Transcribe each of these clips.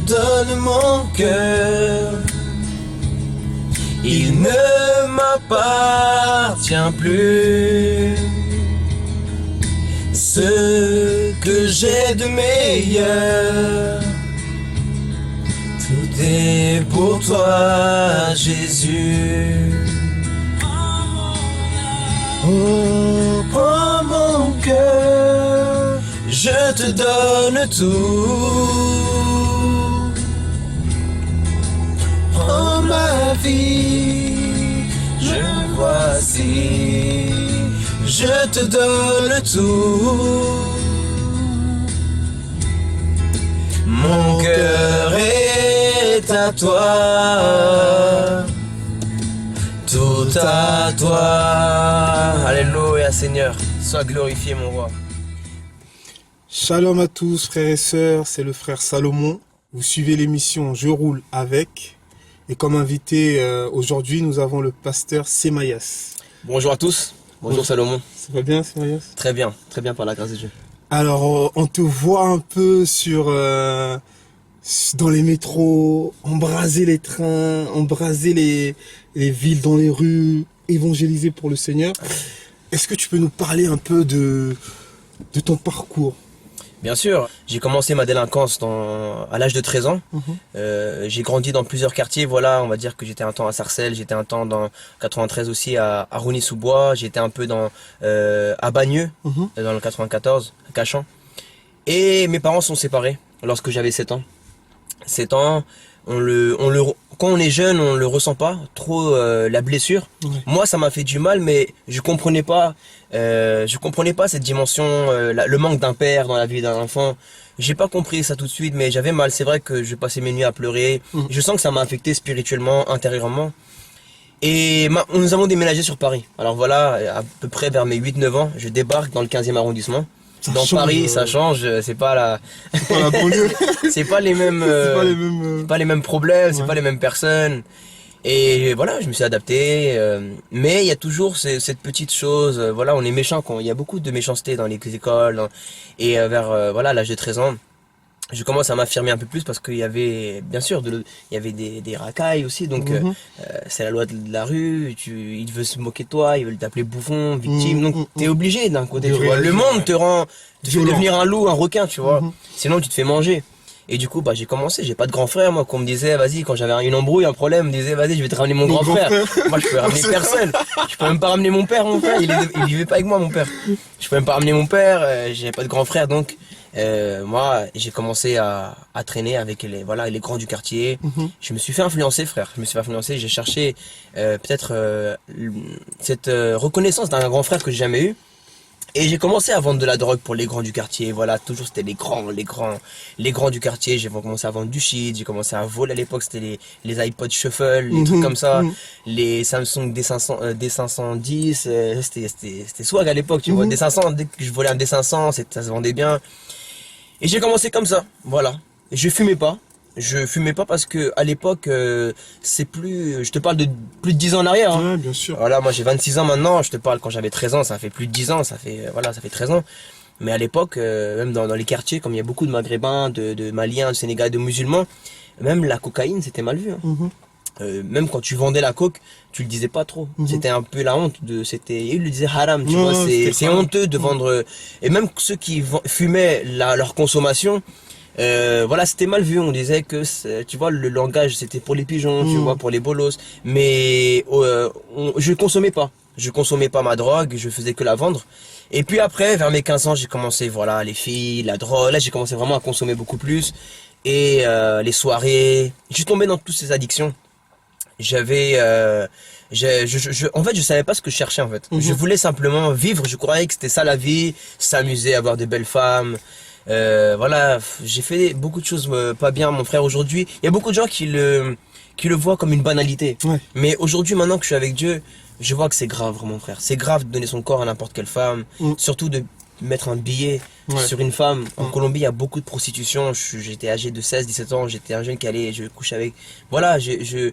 donne mon cœur. Il ne m'appartient plus. Ce que j'ai de meilleur, tout est pour toi, Jésus. Oh, prends mon cœur, je te donne tout. Prends ma vie, je voici, je te donne tout. Mon cœur est à toi, tout à toi. Alléluia Seigneur, sois glorifié mon roi. Shalom à tous frères et sœurs, c'est le frère Salomon. Vous suivez l'émission Je roule avec. Et comme invité aujourd'hui, nous avons le pasteur Semayas. Bonjour à tous, bonjour Salomon. Ça va bien Semayas? Très bien par la grâce de Dieu. Alors, on te voit un peu dans les métros, embraser les trains, embraser les villes dans les rues, évangéliser pour le Seigneur. Est-ce que tu peux nous parler un peu de ton parcours? Bien sûr, j'ai commencé ma délinquance à l'âge de 13 ans. J'ai grandi dans plusieurs quartiers, voilà, on va dire que j'étais un temps à Sarcelles, j'étais un temps dans 93 aussi à Rosny-sous-Bois, j'étais un peu à Bagneux, dans le 94, à Cachan. Et mes parents sont séparés lorsque j'avais 7 ans. 7 ans, quand on est jeune, on le ressent pas trop la blessure. Moi, ça m'a fait du mal, mais je comprenais pas cette dimension, le manque d'un père dans la vie d'un enfant. J'ai pas compris ça tout de suite, mais j'avais mal. C'est vrai que je passais mes nuits à pleurer. Je sens que ça m'a affecté spirituellement, intérieurement. Et nous avons déménagé sur Paris. Alors voilà, à peu près vers mes 8-9 ans, je débarque dans le 15e arrondissement. Dans Paris, ça change, c'est pas la banlieue. c'est pas les mêmes pas les mêmes problèmes, c'est pas les mêmes personnes. Et voilà, je me suis adapté, mais il y a toujours cette petite chose, voilà, on est méchant quand il y a beaucoup de méchanceté dans les écoles et vers voilà, l'âge de 13 ans. Je commence à m'affirmer un peu plus parce qu'il y avait, bien sûr, il y avait des racailles aussi, donc c'est la loi de la rue, ils veulent se moquer de toi, ils veulent t'appeler bouffon, victime, donc t'es obligé d'un côté, tu vois. Le monde te fait devenir un loup, un requin, tu vois, sinon tu te fais manger. Et du coup, j'ai commencé, j'ai pas de grand frère, moi, qu'on me disait, vas-y, quand j'avais une embrouille, un problème, on me disait, vas-y, je vais te ramener mon grand frère. Moi, je peux ramener personne. Je peux même pas ramener mon père, il vivait pas avec moi, mon père. Je peux même pas ramener mon père, j'avais pas de grand frère, donc, moi, j'ai commencé à traîner avec les grands du quartier. Je me suis fait influencer, frère. J'ai cherché, peut-être, cette reconnaissance d'un grand frère que j'ai jamais eu. Et j'ai commencé à vendre de la drogue pour les grands du quartier, voilà, toujours c'était les grands du quartier. J'ai commencé à vendre du shit, j'ai commencé à voler à l'époque, c'était les iPod Shuffle, les trucs comme ça, les Samsung D510, c'était swag à l'époque, tu vois, D500, dès que je volais un D500, ça se vendait bien. Et j'ai commencé comme ça, voilà. Je fumais pas parce que à l'époque, je te parle de plus de 10 ans en arrière. Ouais, bien sûr. Voilà, moi j'ai 26 ans maintenant, je te parle quand j'avais 13 ans, ça fait plus de 10 ans, ça fait 13 ans. Mais à l'époque, même dans les quartiers, comme il y a beaucoup de Maghrébins, de Maliens, de Sénégalais, de musulmans, même la cocaïne, c'était mal vu. Même quand tu vendais la coke, tu le disais pas trop. C'était un peu la honte ils le disaient haram, tu vois, c'est honteux de vendre. Et même ceux qui fumaient leur consommation, voilà, c'était mal vu. On disait que, tu vois, le langage c'était pour les pigeons, tu vois, pour les bolos. Mais je consommais pas ma drogue, je faisais que la vendre. Et puis après, vers mes 15 ans, j'ai commencé, voilà, les filles, la drogue. Là, j'ai commencé vraiment à consommer beaucoup plus. Et les soirées, je suis tombé dans toutes ces addictions. En fait, je savais pas ce que je cherchais, en fait. Je voulais simplement vivre, je croyais que c'était ça la vie, s'amuser, avoir de belles femmes. Voilà, j'ai fait beaucoup de choses pas bien, mon frère. Aujourd'hui, il y a beaucoup de gens qui le voient comme une banalité. Mais aujourd'hui, maintenant que je suis avec Dieu, je vois que c'est grave, mon frère. C'est grave de donner son corps à n'importe quelle femme, surtout de mettre un billet sur une femme. En Colombie, il y a beaucoup de prostitution. J'étais âgé de 16-17 ans, j'étais un jeune qui allait, je couchais avec. Voilà, j'avais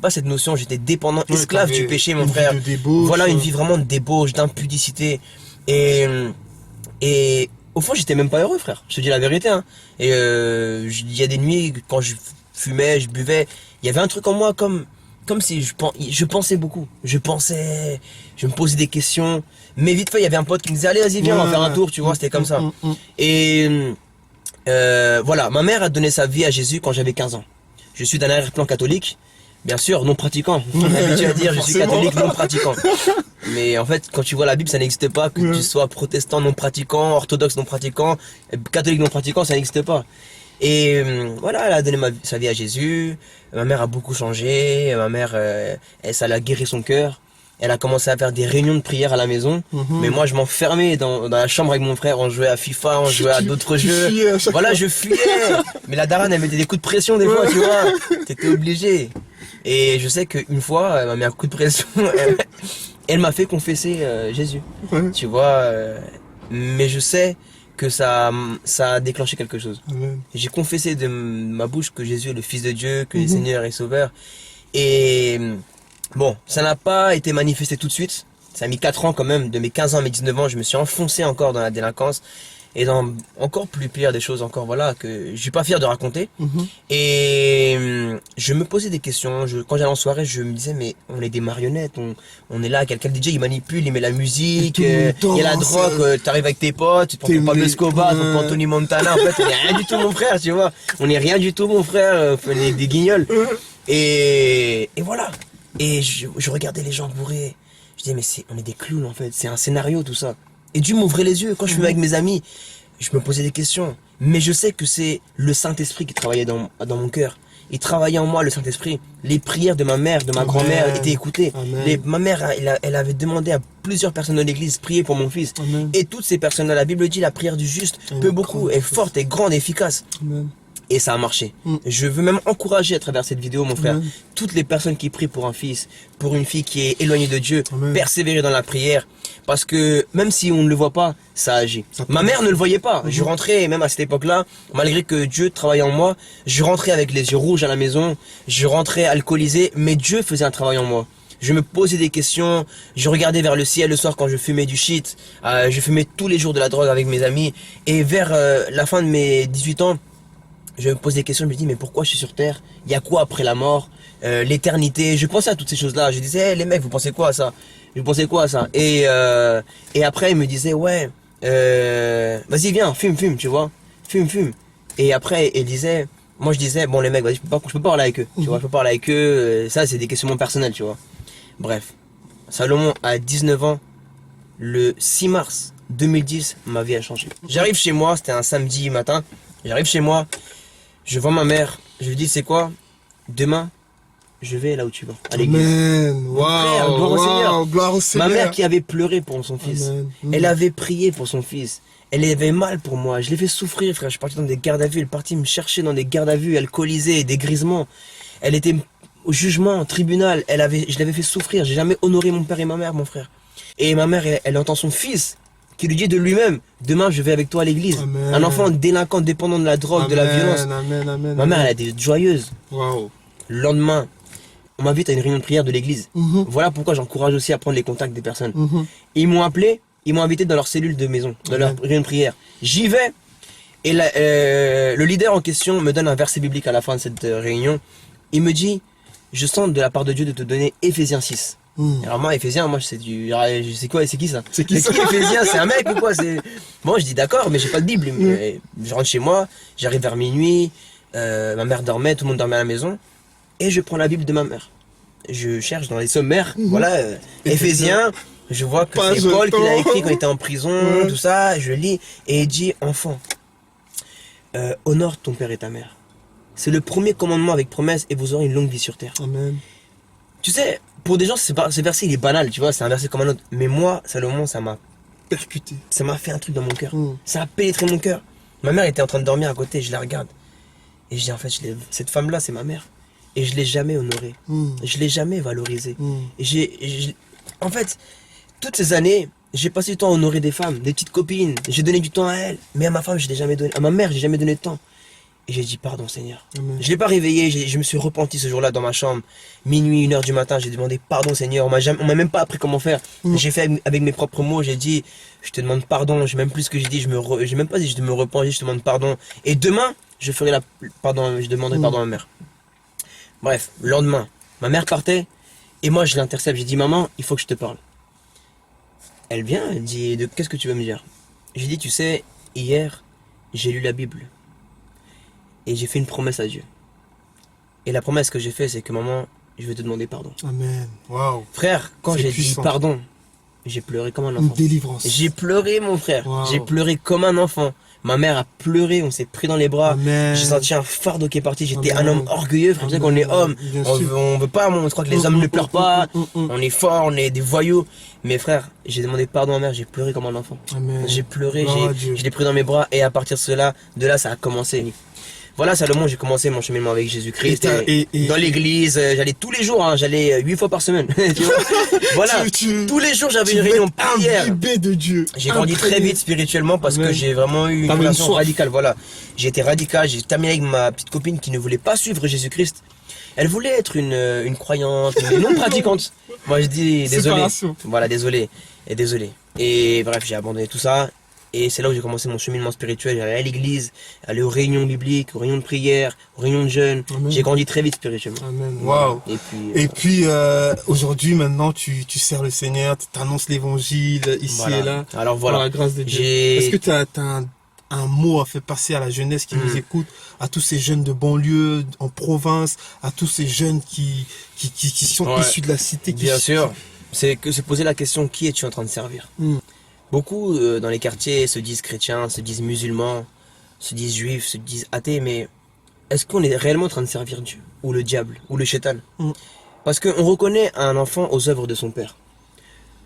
pas cette notion, j'étais dépendant, esclave du péché, mon frère. Voilà, une vie vraiment de débauche, d'impudicité. Et au fond, j'étais même pas heureux, frère. Je te dis la vérité, hein. Et il y a des nuits, quand je fumais, je buvais, il y avait un truc en moi comme si je pensais beaucoup. Je me posais des questions. Mais vite fait, il y avait un pote qui me disait, allez, vas-y, viens, on va faire un tour, tu vois, c'était comme ça. Et voilà, ma mère a donné sa vie à Jésus quand j'avais 15 ans. Je suis d'un arrière-plan catholique, bien sûr, non pratiquant. On a l'habitude à dire, je suis catholique non pratiquant. Mais en fait, quand tu vois la Bible, ça n'existe pas, que tu sois protestant non pratiquant, orthodoxe non pratiquant, catholique non pratiquant, ça n'existe pas. Et voilà, elle a donné sa vie à Jésus. Ma mère a beaucoup changé. Ma mère, ça l'a guéri son cœur. Elle a commencé à faire des réunions de prière à la maison. Mais moi, je m'enfermais dans la chambre avec mon frère. On jouait à FIFA, on jouait à d'autres jeux. Voilà, je fuyais. Mais la daronne, elle mettait des coups de pression des fois, tu vois. T'étais obligé. Et je sais qu'une fois, elle m'a mis un coup de pression. Elle m'a fait confesser Jésus. Tu vois. Mais je sais que ça a déclenché quelque chose. J'ai confessé de ma bouche que Jésus est le Fils de Dieu, que le Seigneur est Sauveur. Et bon, ça n'a pas été manifesté tout de suite. Ça a mis 4 ans quand même. De mes 15 ans à mes 19 ans, je me suis enfoncé encore dans la délinquance. Et dans encore plus pire des choses encore, voilà, que je suis pas fier de raconter. Et je me posais des questions. Quand j'allais en soirée, je me disais, mais on est des marionnettes. On est là, quelqu'un, le DJ, il manipule, il met la musique, il y a la drogue, t'arrives avec tes potes, tu te prends Pablo Escobar, tu te prends Tony Montana. En fait, on est rien du tout, mon frère, tu vois. On est rien du tout, mon frère. On est des guignols. Et voilà. Et je regardais les gens bourrés. Je disais, mais on est des clowns, en fait. C'est un scénario, tout ça. Et Dieu m'ouvrait les yeux. Quand je fumais avec mes amis, je me posais des questions. Mais je sais que c'est le Saint-Esprit qui travaillait dans mon cœur. Il travaillait en moi, le Saint-Esprit. Les prières de ma mère, de ma grand-mère étaient écoutées. Ma mère, elle avait demandé à plusieurs personnes de l'église de prier pour mon fils. Et toutes ces personnes-là, la Bible dit, la prière du juste peut beaucoup, est forte, est grande, est efficace. Et ça a marché. Je veux même encourager à travers cette vidéo, mon frère, toutes les personnes qui prient pour un fils, pour une fille qui est éloignée de Dieu, persévérer dans la prière. Parce que même si on ne le voit pas, ça agit. Ma mère ne le voyait pas. Je rentrais, même à cette époque-là, malgré que Dieu travaillait en moi, je rentrais avec les yeux rouges à la maison, je rentrais alcoolisé, mais Dieu faisait un travail en moi. Je me posais des questions, je regardais vers le ciel le soir quand je fumais du shit, je fumais tous les jours de la drogue avec mes amis. Et vers la fin de mes 18 ans, je me pose des questions, je me dis mais pourquoi je suis sur terre? Il y a quoi après la mort? L'éternité? Je pensais à toutes ces choses-là. Je disais hey, les mecs, vous pensez quoi à ça? Vous pensez quoi à ça? Et après il me disait ouais, vas-y viens, fume, tu vois, fume. Et après il disait, moi je disais bon les mecs, vas-y, je peux pas parler avec eux, tu vois, je peux pas parler avec eux. Ça c'est des questionnements personnels, tu vois. Bref, Salomon a 19 ans, le 6 mars 2010, ma vie a changé. J'arrive chez moi, c'était un samedi matin. J'arrive chez moi. Je vois ma mère, je lui dis c'est quoi? Demain, je vais là où tu vas, à l'église. Amen. Gloire au Seigneur. Ma mère qui avait pleuré pour son fils. Elle avait prié pour son fils. Elle avait mal pour moi. Je l'ai fait souffrir, frère. Je suis parti dans des gardes à vue. Elle est partie me chercher dans des gardes à vue, alcoolisée, des grisements. Elle était au jugement, au tribunal. Je l'avais fait souffrir. J'ai jamais honoré mon père et ma mère, mon frère. Et ma mère, elle entend son fils qui lui dit de lui-même, demain je vais avec toi à l'église. Un enfant délinquant, dépendant de la drogue, de la violence. Ma mère, elle a été joyeuse. Le lendemain, on m'invite à une réunion de prière de l'église. Voilà pourquoi j'encourage aussi à prendre les contacts des personnes. Ils m'ont appelé, ils m'ont invité dans leur cellule de maison, dans leur réunion de prière. J'y vais, et le leader en question me donne un verset biblique à la fin de cette réunion. Il me dit, je sens de la part de Dieu de te donner Éphésiens 6. Alors moi Éphésiens, moi c'est quoi, c'est qui ça? C'est qui Éphésiens? C'est un mec ou quoi? Bon, je dis d'accord, mais j'ai pas de Bible. Je rentre chez moi, j'arrive vers minuit, ma mère dormait, tout le monde dormait à la maison, et je prends la Bible de ma mère. Je cherche dans les sommaires, voilà, Éphésiens, je vois que c'est Paul qui l'a écrit quand il était en prison, tout ça, je lis, et il dit, enfant, honore ton père et ta mère. C'est le premier commandement avec promesse, et vous aurez une longue vie sur terre. Amen. Tu sais, pour des gens, ce verset il est banal, tu vois, c'est un verset comme un autre. Mais moi, Salomon, ça m'a percuté. Ça m'a fait un truc dans mon cœur. Ça a pénétré mon cœur. Ma mère était en train de dormir à côté, je la regarde. Et je dis, en fait, cette femme-là, c'est ma mère. Et je l'ai jamais honorée. Je l'ai jamais valorisée. Et en fait, toutes ces années, j'ai passé du temps à honorer des femmes, des petites copines. J'ai donné du temps à elles. Mais à ma femme, je l'ai jamais donné. À ma mère, j'ai jamais donné de temps. Et j'ai dit pardon Seigneur. Amen. Je l'ai pas réveillé, je me suis repenti ce jour-là dans ma chambre. Minuit, 1h du matin, j'ai demandé pardon Seigneur. On m'a même pas appris comment faire. J'ai fait avec mes propres mots, j'ai dit je te demande pardon. J'ai même plus ce que j'ai dit, j'ai même pas dit je me repens, j'ai dit je te demande pardon. Et demain, je demanderai pardon à ma mère. Bref, le lendemain, ma mère partait et moi je l'intercepte. J'ai dit maman, il faut que je te parle. Elle vient, elle dit qu'est-ce que tu veux me dire? J'ai dit tu sais, hier, j'ai lu la Bible. Et j'ai fait une promesse à Dieu. Et la promesse que j'ai faite, c'est que maman, je vais te demander pardon. Amen. Waouh. Frère, quand j'ai dit pardon, j'ai pleuré comme un enfant. Une délivrance. J'ai pleuré, mon frère. Wow. J'ai pleuré comme un enfant. Ma mère a pleuré, on s'est pris dans les bras. Amen. J'ai senti un fardeau qui est parti. J'étais Amen. un homme orgueilleux, frère. Tu sais qu'on est homme. On veut pas, on croit que les hommes ne pleurent pas. On est fort, on est des voyous. Mais frère, j'ai demandé pardon à ma mère, j'ai pleuré comme un enfant. Amen. J'ai pleuré, Gloire à je Dieu. l'ai pris dans mes bras et à partir de là, ça a commencé. Voilà, Salomon, j'ai commencé mon cheminement avec Jésus-Christ. Et dans l'église, j'allais tous les jours, hein, j'allais 8 fois par semaine. Tu vois. Voilà, tous les jours j'avais une réunion prière. De Dieu. J'ai grandi très vite spirituellement parce que j'ai vraiment eu une relation radicale. Voilà, j'ai été radical, j'ai terminé avec ma petite copine qui ne voulait pas suivre Jésus-Christ. Elle voulait être une croyante, une non pratiquante. Moi je dis désolé. Séparation. Voilà, désolé. Et bref, j'ai abandonné tout ça. Et c'est là où j'ai commencé mon cheminement spirituel. J'allais à l'église, aller aux réunions bibliques, aux réunions de prière, aux réunions de jeûne. J'ai grandi très vite spirituellement. Amen. Waouh. Et puis aujourd'hui, maintenant, tu sers le Seigneur, tu annonces l'évangile ici voilà. et là. Alors voilà. Par la grâce de Dieu. Est-ce que tu as un mot à faire passer à la jeunesse qui nous écoute, à tous ces jeunes de banlieue, en province, à tous ces jeunes qui sont issus de la cité? Bien sûr. C'est que se poser la question, qui es-tu en train de servir? Beaucoup dans les quartiers se disent chrétiens, se disent musulmans, se disent juifs, se disent athées, mais est-ce qu'on est réellement en train de servir Dieu? Ou le diable? Ou le shaitan? Parce qu'on reconnaît un enfant aux œuvres de son père.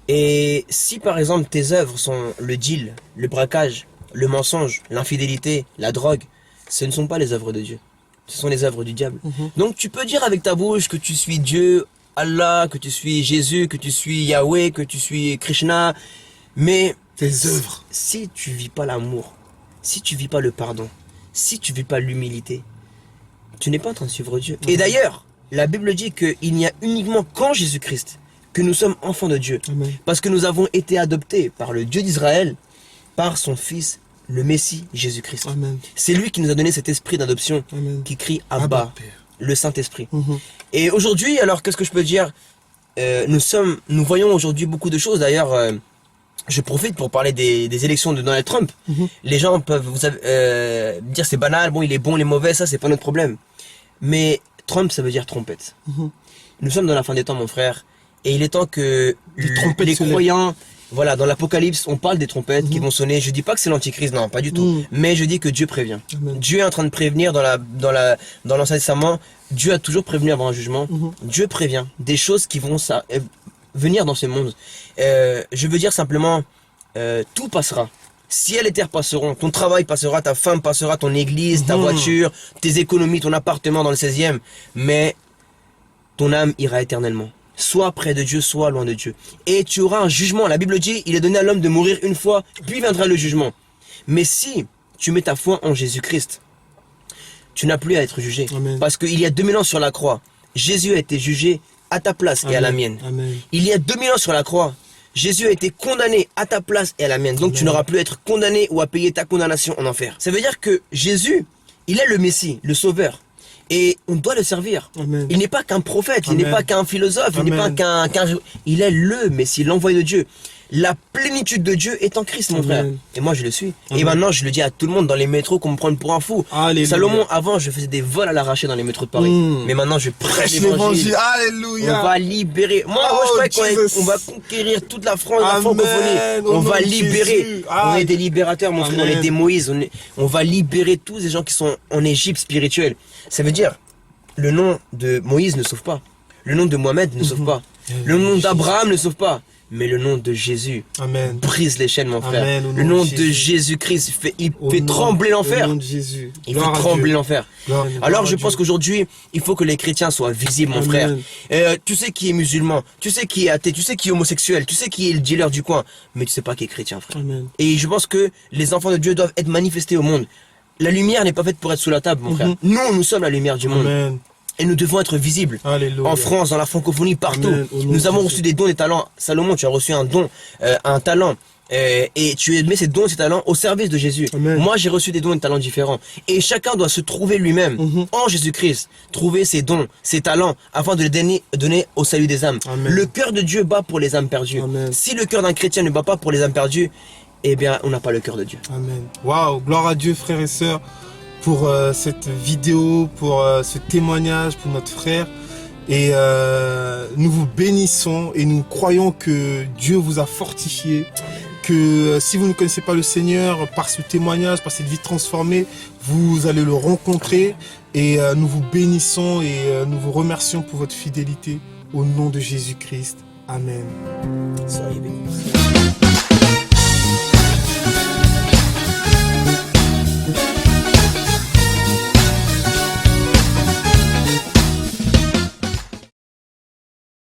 Et si par exemple tes œuvres sont le deal, le braquage, le mensonge, l'infidélité, la drogue, ce ne sont pas les œuvres de Dieu. Ce sont les œuvres du diable. Donc tu peux dire avec ta bouche que tu suis Dieu, Allah, que tu suis Jésus, que tu suis Yahweh, que tu suis Krishna, mais tes œuvres. Si tu vis pas l'amour, si tu vis pas le pardon, si tu vis pas l'humilité, tu n'es pas en train de suivre Dieu. Et d'ailleurs, la Bible dit qu'il n'y a uniquement qu'en Jésus-Christ que nous sommes enfants de Dieu. Amen. Parce que nous avons été adoptés par le Dieu d'Israël, par son Fils, le Messie Jésus-Christ. C'est lui qui nous a donné cet esprit d'adoption qui crie Abba, le Saint-Esprit. Et aujourd'hui, alors qu'est-ce que je peux dire? Nous voyons aujourd'hui beaucoup de choses. D'ailleurs, je profite pour parler des élections de Donald Trump. Les gens peuvent dire c'est banal, bon il est bon, il est mauvais, ça c'est pas notre problème. Mais Trump ça veut dire trompette. Nous sommes dans la fin des temps mon frère, et il est temps que les croyants, voilà, dans l'Apocalypse on parle des trompettes qui vont sonner. Je dis pas que c'est l'antichrist, non pas du tout, mais je dis que Dieu prévient. Dieu est en train de prévenir dans l'Ancien Testament. Dieu a toujours prévenu avant un jugement. Dieu prévient des choses qui vont venir dans ce monde. Je veux dire simplement, tout passera. Ciel et terre passeront, ton travail passera, ta femme passera, ton église, ta voiture, tes économies, ton appartement dans le 16e, mais ton âme ira éternellement. Soit près de Dieu, soit loin de Dieu. Et tu auras un jugement. La Bible dit, il est donné à l'homme de mourir une fois, puis viendra le jugement. Mais si tu mets ta foi en Jésus-Christ, tu n'as plus à être jugé. Amen. Parce qu'il y a 2000 ans sur la croix, Jésus a été jugé à ta place et à la mienne. Il y a 2000 ans sur la croix, Jésus a été condamné à ta place et à la mienne. Donc tu n'auras plus à être condamné ou à payer ta condamnation en enfer. Ça veut dire que Jésus, il est le Messie, le Sauveur. Et on doit le servir. Il n'est pas qu'un prophète, il n'est pas qu'un philosophe, il n'est pas il est le Messie, l'envoyé de Dieu. La plénitude de Dieu est en Christ, mon frère. Et moi, je le suis. Et maintenant, je le dis à tout le monde dans les métros qu'on me prenne pour un fou. Alléluia. Salomon, avant, je faisais des vols à l'arraché dans les métros de Paris. Mais maintenant, je prêche l'évangile. Alléluia. On va libérer. Moi, je crois qu'on va conquérir toute la France, la francophonie. On va libérer. On est des libérateurs, mon frère. On est des Moïse. On va libérer tous les gens qui sont en Égypte spirituelle. Ça veut dire, le nom de Moïse ne sauve pas. Le nom de Mohamed ne sauve pas. Le nom d'Abraham ne sauve pas. Mais le nom de Jésus brise les chaînes, mon frère. Le nom de Jésus-Christ il fait trembler l'enfer. Il fait trembler l'enfer. Alors je pense qu'aujourd'hui, il faut que les chrétiens soient visibles, mon frère. Tu sais qui est musulman, tu sais qui est athée, tu sais qui est homosexuel, tu sais qui est le dealer du coin, mais tu sais pas qui est chrétien, frère. Et je pense que les enfants de Dieu doivent être manifestés au monde. la lumière n'est pas faite pour être sous la table, mon frère. Nous sommes la lumière du monde. Amen. Et nous devons être visibles. Alléluia. En France, dans la francophonie, partout. Amen. Au nom Nous de avons Jésus. reçu des dons, des talents. Salomon, tu as reçu un don, un talent. Et tu mets ces dons et ces talents au service de Jésus. Amen. Moi, j'ai reçu des dons et des talents différents. Et chacun doit se trouver lui-même en Jésus-Christ. Trouver ses dons, ses talents, afin de les donner au salut des âmes. Amen. Le cœur de Dieu bat pour les âmes perdues. Amen. Si le cœur d'un chrétien ne bat pas pour les âmes perdues, eh bien, on n'a pas le cœur de Dieu. Amen. Waouh, gloire à Dieu, frères et sœurs, pour cette vidéo, pour ce témoignage, pour notre frère. Et nous vous bénissons et nous croyons que Dieu vous a fortifié. Que si vous ne connaissez pas le Seigneur, par ce témoignage, par cette vie transformée, vous allez le rencontrer. Et nous vous bénissons et nous vous remercions pour votre fidélité. Au nom de Jésus-Christ. Amen. Soyez bénis.